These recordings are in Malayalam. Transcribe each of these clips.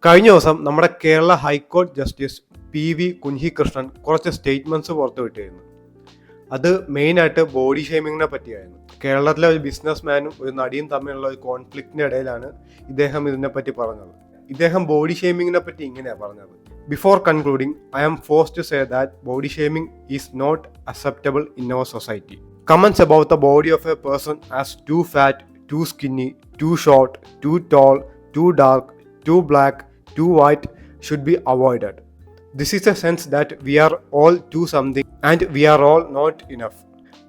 കഴിഞ്ഞ ദിവസം നമ്മുടെ കേരള ഹൈക്കോടതി ജസ്റ്റിസ് PV കുഞ്ഞികൃഷ്ണൻ കുറച്ച് സ്റ്റേറ്റ്മെന്റ്സ് പുറത്തുവിട്ടിരുന്നു. അത് മെയിനായിട്ട് ബോഡി ഷേമിങ്ങിനെ പറ്റിയായിരുന്നു. കേരളത്തിലെ ഒരു ബിസിനസ് മാനും ഒരു നടിയും തമ്മിലുള്ള ഒരു കോൺഫ്ലിക്റ്റിന്റെ ഇടയിലാണ് ഇദ്ദേഹം ഇതിനെപ്പറ്റി പറഞ്ഞത്. ഇദ്ദേഹം ബോഡി ഷേമിങ്ങിനെ പറ്റി ഇങ്ങനെയാണ് പറഞ്ഞത്: before concluding, I am forced to say that body shaming is not acceptable in our society. Comments about the body of a person as too fat, too skinny, too short, too tall, too dark, too black, too white should be avoided. This is a sense that we are all too something and we are all not enough.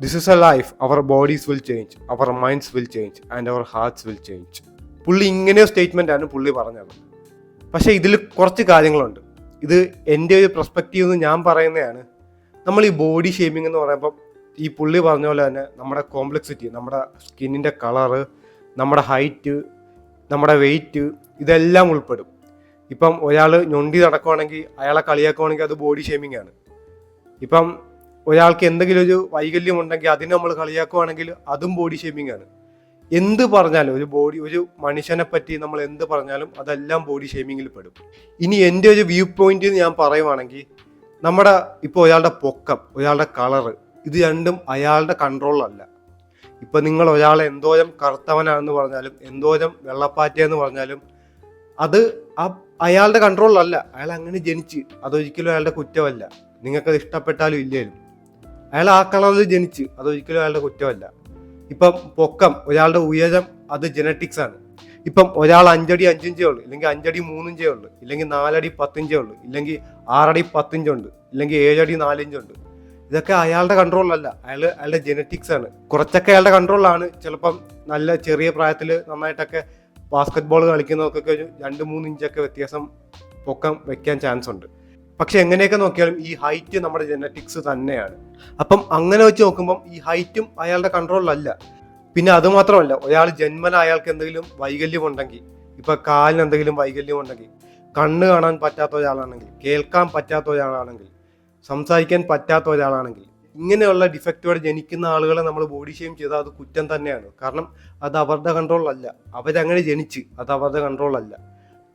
This is a life. Our bodies will change, our minds will change and our hearts will change. പുള്ളി ഇങ്ങനെ സ്റ്റേറ്റ്മെൻ്റ് ആണ് പുള്ളി പറഞ്ഞത്. പക്ഷേ ഇതിൽ കുറച്ച് കാര്യങ്ങളുണ്ട്. ഇത് എൻ്റെ ഒരു പെർസ്പെക്റ്റീവ് എന്ന് ഞാൻ പറയുന്നതാണ്. നമ്മൾ ഈ ബോഡി ഷേമിംഗ് എന്ന് പറയുമ്പോൾ ഈ പുള്ളി പറഞ്ഞ പോലെ തന്നെ നമ്മുടെ കോംപ്ലക്സിറ്റി, നമ്മുടെ സ്കിന്നിൻ്റെ കളറ്, നമ്മുടെ ഹൈറ്റ്, നമ്മുടെ വെയിറ്റ്, ഇതെല്ലാം ഉൾപ്പെടും. ഇപ്പം ഒരാൾ ഞൊണ്ടി നടക്കുവാണെങ്കിൽ അയാളെ കളിയാക്കുവാണെങ്കിൽ അത് ബോഡി ഷേമിംഗ് ആണ്. ഇപ്പം ഒരാൾക്ക് എന്തെങ്കിലും ഒരു വൈകല്യം ഉണ്ടെങ്കിൽ അതിനെ നമ്മൾ കളിയാക്കുവാണെങ്കിൽ അതും ബോഡി ഷേമിംഗ് ആണ്. എന്ത് പറഞ്ഞാലും ഒരു മനുഷ്യനെ പറ്റി നമ്മൾ എന്ത് പറഞ്ഞാലും അതെല്ലാം ബോഡി ഷേമിങ്ങിൽ പെടും. ഇനി എൻ്റെ ഒരു വ്യൂ പോയിന്റ് ഞാൻ പറയുവാണെങ്കിൽ, നമ്മുടെ ഇപ്പോൾ ഒരാളുടെ പൊക്കം, ഒരാളുടെ കളറ്, ഇത് രണ്ടും അയാളുടെ കൺട്രോളിലല്ല. ഇപ്പം നിങ്ങൾ ഒരാളെ എന്തോരം കറുത്തവനാണെന്ന് പറഞ്ഞാലും എന്തോരം വെള്ളപ്പാറ്റയെന്ന് പറഞ്ഞാലും അത് അയാളുടെ കൺട്രോളിലല്ല. അയാൾ അങ്ങനെ ജനിച്ച്, അതൊരിക്കലും അയാളുടെ കുറ്റമല്ല. നിങ്ങൾക്കത് ഇഷ്ടപ്പെട്ടാലും ഇല്ലേലും അയാൾ ആ കളറിൽ ജനിച്ച്, അതൊരിക്കലും അയാളുടെ കുറ്റമല്ല. ഇപ്പം പൊക്കം, ഒരാളുടെ ഉയരം, അത് ജനറ്റിക്സ് ആണ്. ഇപ്പം ഒരാൾ 5 അടി 5 ഇഞ്ചേ ഉള്ളൂ, ഇല്ലെങ്കിൽ 5 അടി 3 ഇഞ്ചേ ഉള്ളൂ, ഇല്ലെങ്കിൽ 4 അടി 10 ഇഞ്ചേ ഉള്ളൂ, ഇല്ലെങ്കിൽ 6 അടി 10 ഇഞ്ചുണ്ട്, ഇല്ലെങ്കിൽ 7 അടി 4 ഇഞ്ചുണ്ട്. ഇതൊക്കെ അയാളുടെ കൺട്രോളിലല്ല, അയാളുടെ ജനറ്റിക്സ് ആണ്. കുറച്ചൊക്കെ അയാളുടെ കൺട്രോളിലാണ്. ചിലപ്പം നല്ല ചെറിയ പ്രായത്തിൽ നന്നായിട്ടൊക്കെ ബാസ്കറ്റ് ബോൾ കളിക്കുന്നവർക്കൊക്കെ ഒരു 2-3 ഇഞ്ചൊക്കെ വ്യത്യാസം പൊക്കം വെക്കാൻ ചാൻസ് ഉണ്ട്. പക്ഷെ എങ്ങനെയൊക്കെ നോക്കിയാലും ഈ ഹൈറ്റ് നമ്മുടെ ജനറ്റിക്സ് തന്നെയാണ്. അപ്പം അങ്ങനെ വെച്ച് നോക്കുമ്പം ഈ ഹൈറ്റും അയാളുടെ കൺട്രോളിലല്ല. പിന്നെ അതുമാത്രമല്ല, ഒരാൾ ജന്മന അയാൾക്ക് എന്തെങ്കിലും വൈകല്യം ഉണ്ടെങ്കിൽ, ഇപ്പം കാലിന് എന്തെങ്കിലും വൈകല്യം ഉണ്ടെങ്കിൽ, കണ്ണ് കാണാൻ പറ്റാത്ത ഒരാളാണെങ്കിൽ, കേൾക്കാൻ പറ്റാത്ത ഒരാളാണെങ്കിൽ, സംസാരിക്കാൻ പറ്റാത്ത ഒരാളാണെങ്കിൽ, ഇങ്ങനെയുള്ള ഡിഫക്റ്റോടെ ജനിക്കുന്ന ആളുകളെ നമ്മൾ ബോഡി ഷെയിം ചെയ്താൽ അത് കുറ്റം തന്നെയാണ്. കാരണം അത് അവരുടെ കൺട്രോളിലല്ല, അവരങ്ങനെ ജനിച്ച്, അത് അവരുടെ കൺട്രോളല്ല.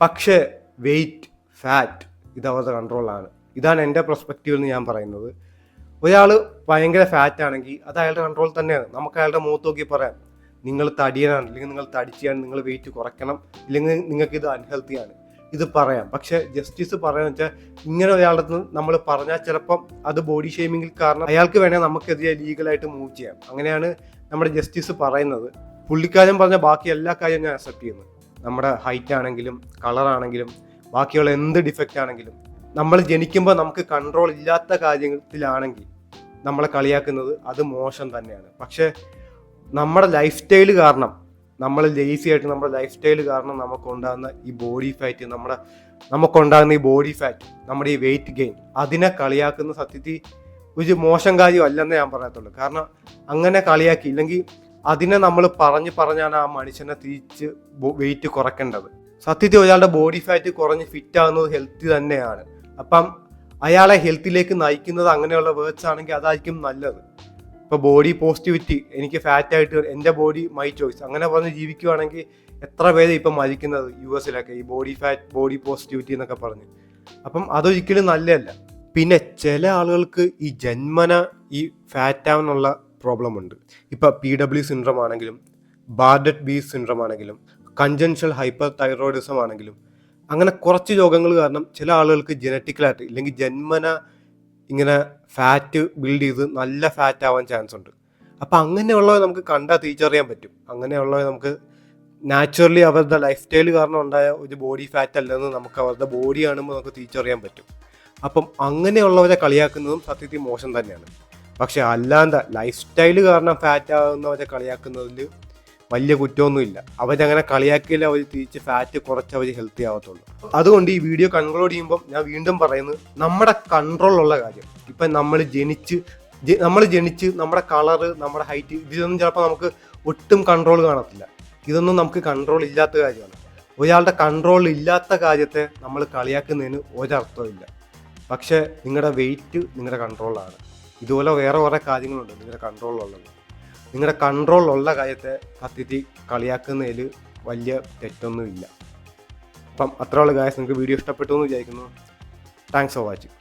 പക്ഷേ വെയിറ്റ്, ഫാറ്റ്, ഇത് അവരുടെ കൺട്രോളാണ്. ഇതാണ് എൻ്റെ പെർസ്പെക്റ്റീവിൽ നിന്ന് ഞാൻ പറയുന്നത്. ഒരാൾ ഭയങ്കര ഫാറ്റ് ആണെങ്കിൽ അത് അയാളുടെ കൺട്രോൾ തന്നെയാണ്. നമുക്ക് അയാളുടെ മുഖത്ത് നോക്കി പറയാം, നിങ്ങൾ തടിയനാണ്, അല്ലെങ്കിൽ നിങ്ങൾ തടിച്ചാണ്, നിങ്ങൾ വെയിറ്റ് കുറയ്ക്കണം, ഇല്ലെങ്കിൽ നിങ്ങൾക്ക് ഇത് അൺഹെൽത്തിയാണ്, ഇത് പറയാം. പക്ഷെ ജസ്റ്റിസ് പറയാന്ന് വെച്ചാൽ, ഇങ്ങനെ ഒരാളുടെ നമ്മൾ പറഞ്ഞാൽ ചിലപ്പം അത് ബോഡി ഷെയ്മിങ്ങിൽ കാരണം അയാൾക്ക് വേണേൽ നമുക്കെതിരെ ലീഗലായിട്ട് മൂവ് ചെയ്യാം. അങ്ങനെയാണ് നമ്മുടെ ജസ്റ്റിസ് പറയുന്നത്. പുള്ളിക്കാരൻ പറഞ്ഞ ബാക്കി എല്ലാ കാര്യവും ഞാൻ അക്സെപ്റ്റ് ചെയ്യുന്നു. നമ്മുടെ ഹൈറ്റ് ആണെങ്കിലും കളറാണെങ്കിലും ബാക്കിയുള്ള എന്ത് ഡിഫക്റ്റ് ആണെങ്കിലും, നമ്മൾ ജനിക്കുമ്പോൾ നമുക്ക് കൺട്രോൾ ഇല്ലാത്ത കാര്യത്തിലാണെങ്കിൽ നമ്മളെ കളിയാക്കുന്നത് അത് മോശം തന്നെയാണ്. പക്ഷെ നമ്മുടെ ലൈഫ് സ്റ്റൈൽ കാരണം, നമ്മൾ ലേസി ആയിട്ട് നമ്മുടെ ലൈഫ് സ്റ്റൈൽ കാരണം നമുക്കുണ്ടാകുന്ന ഈ ബോഡി ഫാറ്റ്, നമുക്കുണ്ടാകുന്ന ഈ ബോഡി ഫാറ്റ്, നമ്മുടെ ഈ വെയിറ്റ് ഗെയിൻ, അതിനെ കളിയാക്കുന്ന സത്യത്തിൽ ഒരു മോശം കാര്യമല്ലെന്നേ ഞാൻ പറയത്തുള്ളൂ. കാരണം അങ്ങനെ കളിയാക്കി, ഇല്ലെങ്കിൽ അതിനെ നമ്മൾ പറഞ്ഞാണ് ആ മനുഷ്യനെ തിരിച്ച് വെയിറ്റ് കുറയ്ക്കേണ്ടത്. സത്യത്തിൽ ഒരാളുടെ ബോഡി ഫാറ്റ് കുറഞ്ഞ് ഫിറ്റ് ആകുന്നത് ഹെൽത്തി തന്നെയാണ്. അപ്പം അയാളെ ഹെൽത്തിലേക്ക് നയിക്കുന്നത് അങ്ങനെയുള്ള വേർഡ്സ് ആണെങ്കിൽ അതായിരിക്കും നല്ലത്. ഇപ്പോൾ ബോഡി പോസിറ്റിവിറ്റി, എനിക്ക് ഫാറ്റായിട്ട് എൻ്റെ ബോഡി മൈ ചോയ്സ്, അങ്ങനെ പറഞ്ഞ് ജീവിക്കുവാണെങ്കിൽ എത്ര പേര് ഇപ്പം മരിക്കുന്നത് US ഈ ബോഡി പോസിറ്റിവിറ്റി എന്നൊക്കെ പറഞ്ഞ്. അപ്പം അതൊരിക്കലും നല്ലതല്ല. പിന്നെ ചില ആളുകൾക്ക് ഈ ജന്മന ഈ ഫാറ്റാവുന്നുള്ള പ്രോബ്ലം ഉണ്ട്. ഇപ്പം PW സിൻഡ്രോം ആണെങ്കിലും, ബാർഡറ്റ് ബീസ് സിൻഡ്രോം ആണെങ്കിലും, കൺജൻഷൽ ഹൈപ്പർ തൈറോയിഡിസം ആണെങ്കിലും, അങ്ങനെ കുറച്ച് രോഗങ്ങൾ കാരണം ചില ആളുകൾക്ക് ജനറ്റിക്കലായിട്ട്, ഇല്ലെങ്കിൽ ജന്മന ഇങ്ങനെ ഫാറ്റ് ബിൽഡ് ചെയ്ത് നല്ല ഫാറ്റ് ആവാൻ ചാൻസ് ഉണ്ട്. അപ്പം അങ്ങനെയുള്ളവർ നമുക്ക് കണ്ടാൽ തിരിച്ചറിയാൻ പറ്റും. അങ്ങനെയുള്ളവർ നമുക്ക് നാച്ചുറലി അവരുടെ ലൈഫ് സ്റ്റൈൽ കാരണം ഉണ്ടായ ഒരു ബോഡി ഫാറ്റ് അല്ലെന്ന് നമുക്ക് അവരുടെ ബോഡി കാണുമ്പോൾ നമുക്ക് തിരിച്ചറിയാൻ പറ്റും. അപ്പം അങ്ങനെയുള്ളവരെ കളിയാക്കുന്നതും സത്യത്തിൽ മോശം തന്നെയാണ്. പക്ഷെ അല്ലാതെ ലൈഫ് സ്റ്റൈൽ കാരണം ഫാറ്റ് ആകുന്നവരെ കളിയാക്കുന്നതിൽ വലിയ കുറ്റമൊന്നുമില്ല. അവരങ്ങനെ കളിയാക്കിയാലേ അവർ തിരിച്ച് ഫാറ്റ് കുറച്ച് അവർ ഹെൽത്തി ആവത്തുള്ളൂ. അതുകൊണ്ട് ഈ വീഡിയോ കൺക്ലൂഡ് ചെയ്യുമ്പം ഞാൻ വീണ്ടും പറയുന്നത്, നമ്മുടെ കൺട്രോളുള്ള കാര്യം, ഇപ്പം നമ്മൾ ജനിച്ച് നമ്മുടെ കളറ്, നമ്മുടെ ഹൈറ്റ്, ഇതൊന്നും ചിലപ്പോൾ നമുക്ക് ഒട്ടും കൺട്രോൾ കാണത്തില്ല. ഇതൊന്നും നമുക്ക് കൺട്രോൾ ഇല്ലാത്ത കാര്യമാണ്. ഒരാളുടെ കൺട്രോൾ ഇല്ലാത്ത കാര്യത്തെ നമ്മൾ കളിയാക്കുന്നതിന് ഒരർത്ഥമില്ല. പക്ഷേ നിങ്ങളുടെ വെയിറ്റ് നിങ്ങളുടെ കൺട്രോളാണ്. ഇതുപോലെ വേറെ കുറേ കാര്യങ്ങളുണ്ട് നിങ്ങളുടെ കൺട്രോളിലുള്ളത്. നിങ്ങളുടെ കൺട്രോളിലുള്ള കാര്യത്തെ സത്യത്തിൽ കളിയാക്കുന്നതിൽ വലിയ തെറ്റൊന്നുമില്ല. അപ്പം അത്ര ഉള്ള ഗായ്സ്, നിങ്ങൾക്ക് വീഡിയോ ഇഷ്ടപ്പെട്ടു എന്ന് വിചാരിക്കുന്നു. Thanks for watching.